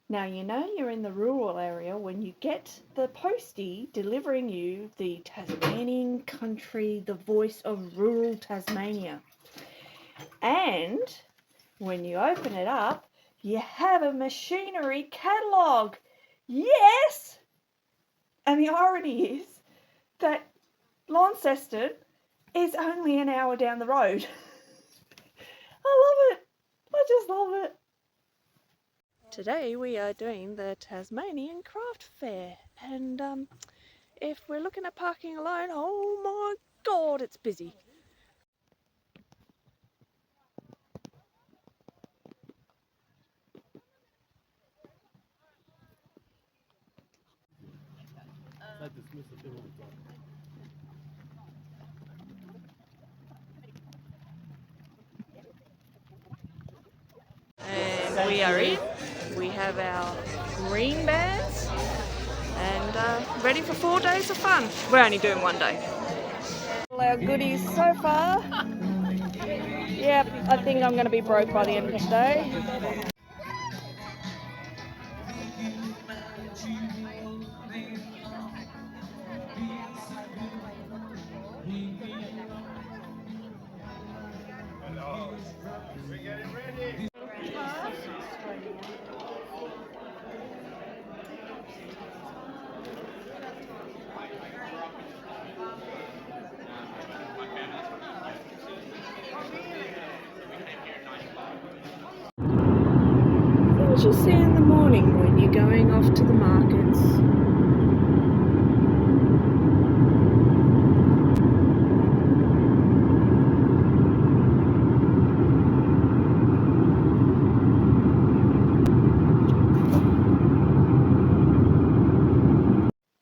Now you know you're in the rural area when you get the postie delivering you the Tasmanian country, the voice of rural Tasmania. And when you open it up, you have a machinery catalogue. Yes! And the irony is that Launceston is only an hour down the road. I love it. I just love it. Today we are doing the Tasmanian Craft Fair, and if we're looking at parking alone, oh my god, it's busy. And we are in. We have our green bands and ready for 4 days of fun. We're only doing 1 day. All our goodies so far. Yep, I think I'm going to be broke by the end of today. We're getting ready. What you see in the morning when you're going off to the markets?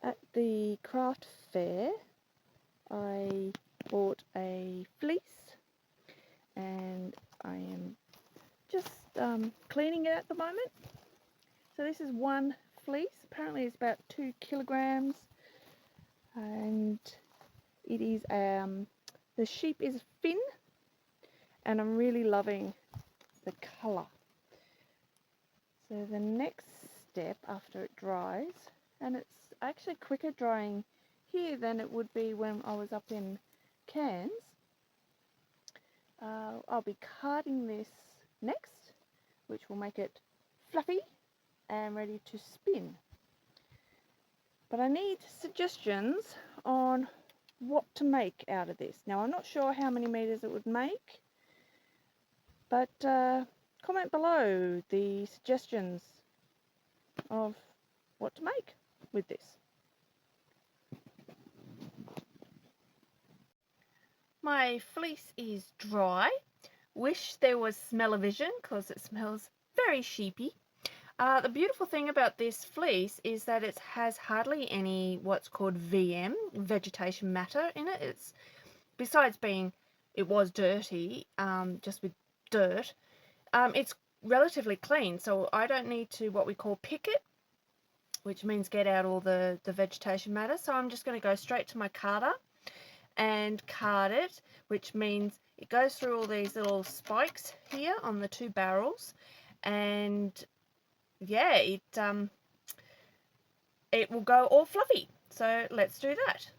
At the craft fair, I bought a fleece and I am just cleaning it at the moment. So this is one fleece. Apparently it's about 2 kilograms, and it is the sheep is Finn, and I'm really loving the colour. So the next step after it dries, and it's actually quicker drying here than it would be when I was up in Cairns, I'll be carding this next, which will make it fluffy and ready to spin. But I need suggestions on what to make out of this. Now I'm not sure how many meters it would make, but comment below the suggestions of what to make with this. My fleece is dry. Wish there was smell-o-vision because it smells very sheepy. The beautiful thing about this fleece is that it has hardly any what's called VM, vegetation matter, in it. It's, besides being, it was dirty, just with dirt, it's relatively clean, so I don't need to what we call pick it, which means get out all the vegetation matter. So I'm just going to go straight to my carder and card it, which means it goes through all these little spikes here on the 2 barrels, and yeah, it will go all fluffy. So let's do that.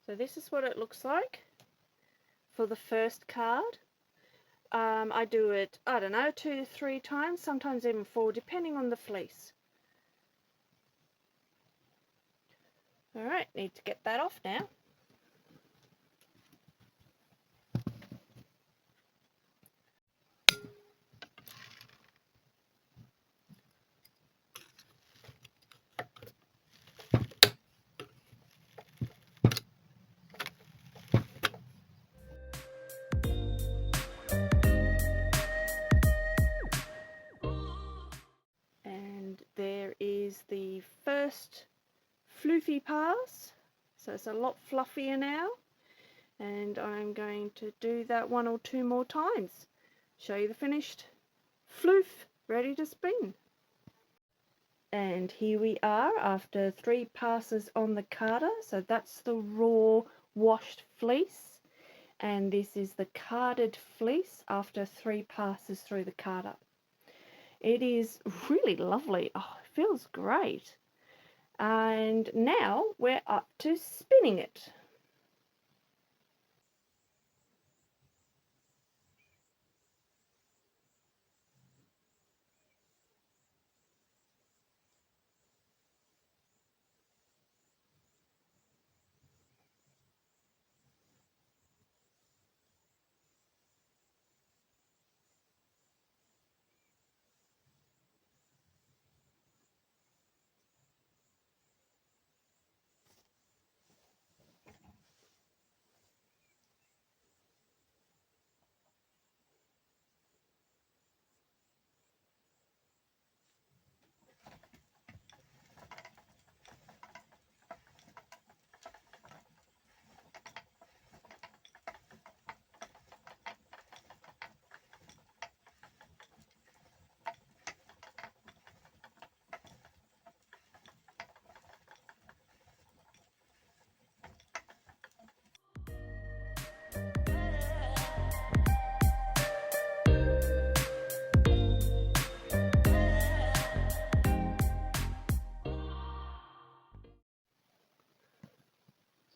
So this is what it looks like for the first card. I do it, I don't know, 2 to 3 times, sometimes even 4, depending on the fleece. Alright, need to get that off now. And there is the first floofy pass. So it's a lot fluffier now. And I'm going to do that 1 or 2 more times. Show you the finished floof ready to spin. And here we are after 3 passes on the carder. So that's the raw washed fleece, and this is the carded fleece after 3 passes through the carder. It is really lovely. Oh, it feels great. And now we're up to spinning it.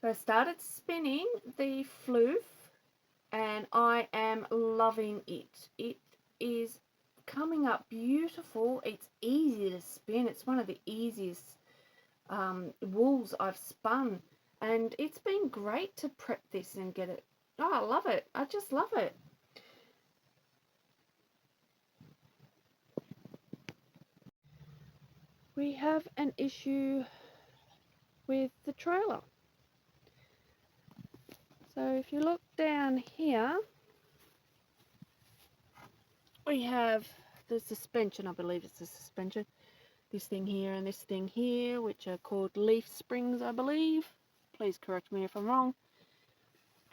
So I started spinning the floof and I am loving it. It is coming up beautiful. It's easy to spin. It's one of the easiest wools I've spun, and it's been great to prep this and get it. Oh, I love it. I just love it. We have an issue with the trailer. So if you look down here, we have the suspension. I believe it's the suspension. This thing here and this thing here, which are called leaf springs, I believe. Please correct me if I'm wrong.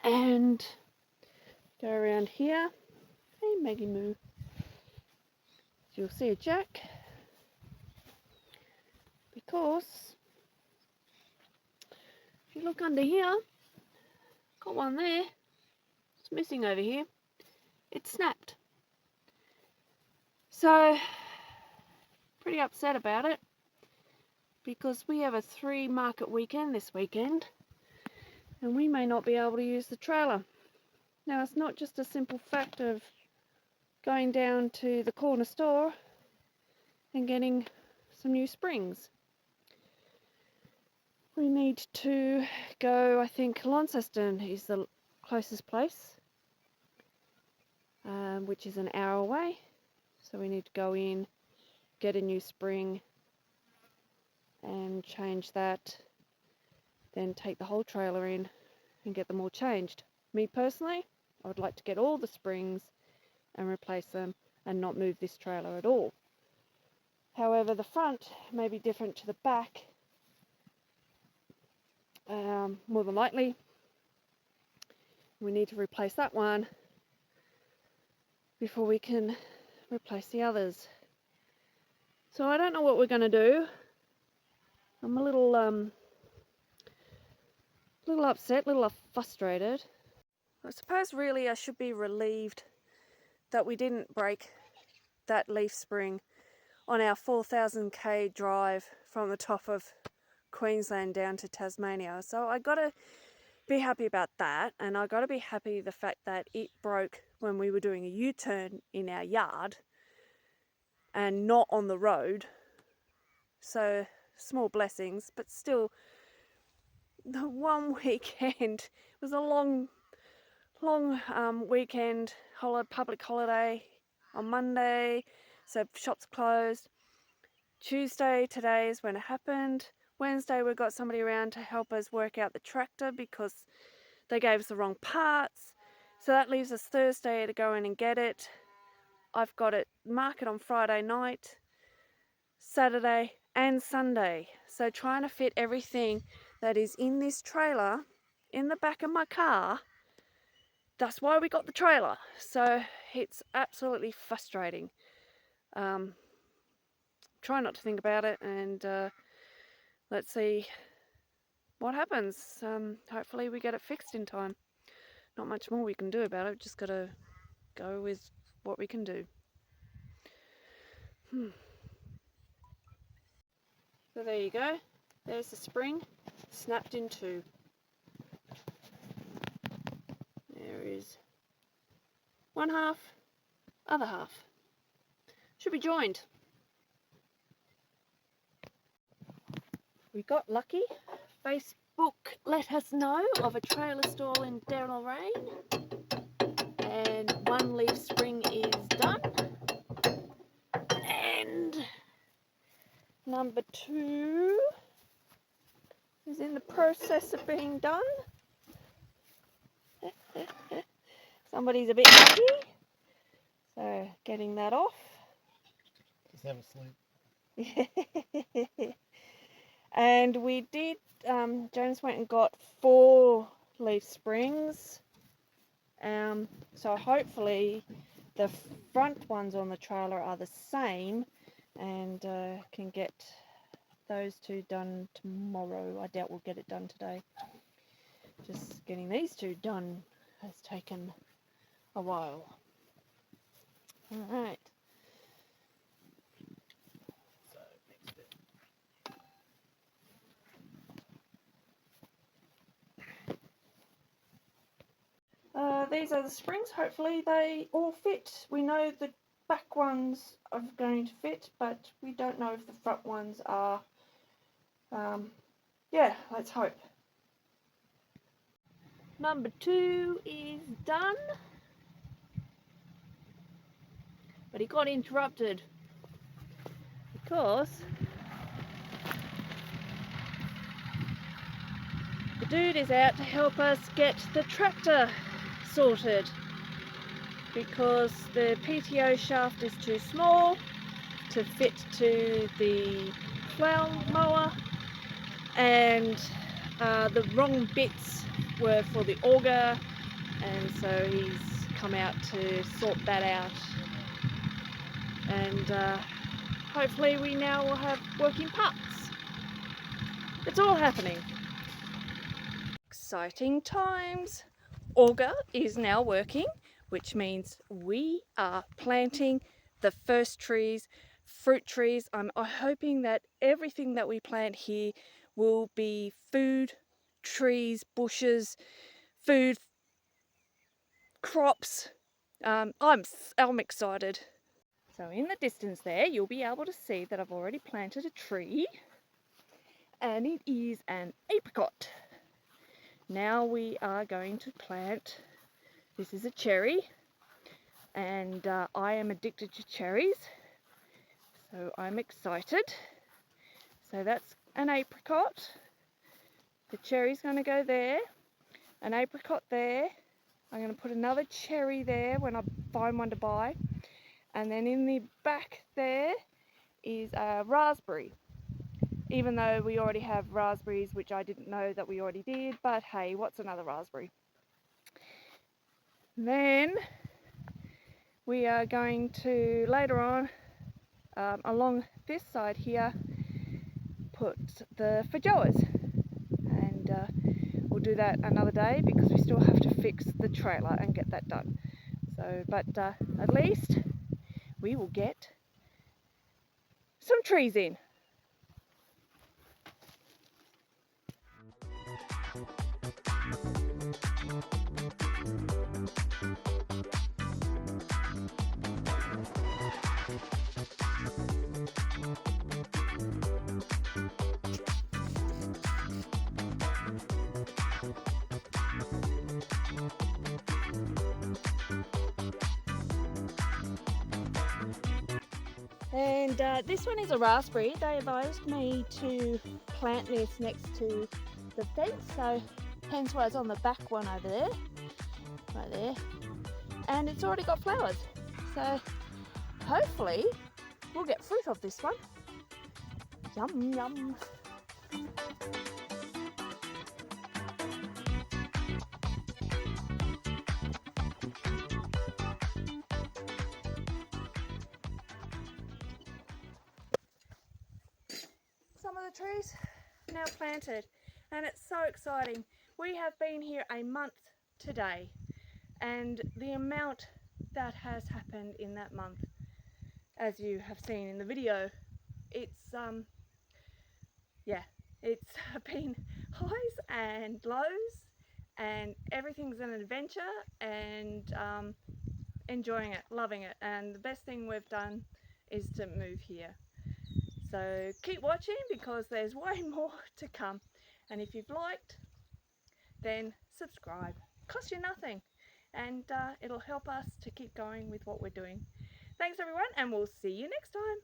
And go around here. Hey, Maggie Moo. So you'll see a jack, because if you look under here, got one there. It's missing over here. It's snapped. So pretty upset about it, because we have a 3 market weekend this weekend and we may not be able to use the trailer. Now, it's not just a simple fact of going down to the corner store and getting some new springs. We need to go, I think Launceston is the closest place, which is an hour away. So we need to go in, get a new spring and change that, then take the whole trailer in and get them all changed. Me personally, I would like to get all the springs and replace them and not move this trailer at all. However, the front may be different to the back, more than likely. We need to replace that one before we can replace the others. So I don't know what we're going to do. I'm a little upset, a little frustrated. I suppose really I should be relieved that we didn't break that leaf spring on our 4,000k drive from the top of Queensland down to Tasmania. So I got to be happy about that, and I got to be happy the fact that it broke when we were doing a U-turn in our yard and not on the road. So small blessings, but still, the one weekend was a long weekend, public holiday on Monday, so shops closed. Tuesday, today is when it happened. Wednesday we got somebody around to help us work out the tractor because they gave us the wrong parts. So that leaves us Thursday to go in and get it. I've got it market on Friday night, Saturday and Sunday. So trying to fit everything that is in this trailer in the back of my car. That's why we got the trailer. So it's absolutely frustrating. Try not to think about it, and let's see what happens. Hopefully we get it fixed in time. Not much more we can do about it. Just got to go with what we can do. So there you go. There's the spring snapped in two. There is one half, other half. Should be joined. We got lucky. Facebook let us know of a trailer stall in Derilorraine, and one leaf spring is done, and number 2 is in the process of being done. Somebody's a bit lucky, so getting that off. Just have a sleep. And we did, James went and got 4 leaf springs, so hopefully the front ones on the trailer are the same, and can get those 2 done tomorrow. I doubt we'll get it done today. Just getting these 2 done has taken a while. Alright. So, next bit. These are the springs. Hopefully they all fit. We know the back ones are going to fit, but we don't know if the front ones are. Yeah, let's hope. Number 2 is done, but he got interrupted because the dude is out to help us get the tractor sorted, because the PTO shaft is too small to fit to the plough mower, and the wrong bits were for the auger, and so he's come out to sort that out, and hopefully we now will have working parts. It's all happening. Exciting times. Auger is now working, which means we are planting the first trees, fruit trees. I'm hoping that everything that we plant here will be food trees, bushes, food crops. I'm excited. So in the distance there, you'll be able to see that I've already planted a tree, and it is an apricot. Now we are going to plant, this is a cherry, and I am addicted to cherries, so I'm excited. So that's an apricot. The cherry's going to go there, an apricot there. I'm going to put another cherry there when I find one to buy, and then in the back there is a raspberry. Even though we already have raspberries, which I didn't know that we already did, but hey, what's another raspberry? Then we are going to, later on, along this side here, put the feijoas, and we'll do that another day because we still have to fix the trailer and get that done. So, but at least we will get some trees in. And this one is a raspberry. They advised me to plant this next to the fence, so hence why it's on the back one over there, right there. And it's already got flowers, so hopefully we'll get fruit off this one. Yum yum. Some of the trees now planted, and it's so exciting. We have been here a month today, and the amount that has happened in that month, as you have seen in the video, it's yeah, it's been highs and lows, and everything's an adventure, and enjoying it, loving it. And the best thing we've done is to move here. So keep watching, because there's way more to come. And if you've liked, then subscribe. Costs you nothing, and it'll help us to keep going with what we're doing. Thanks everyone, and we'll see you next time.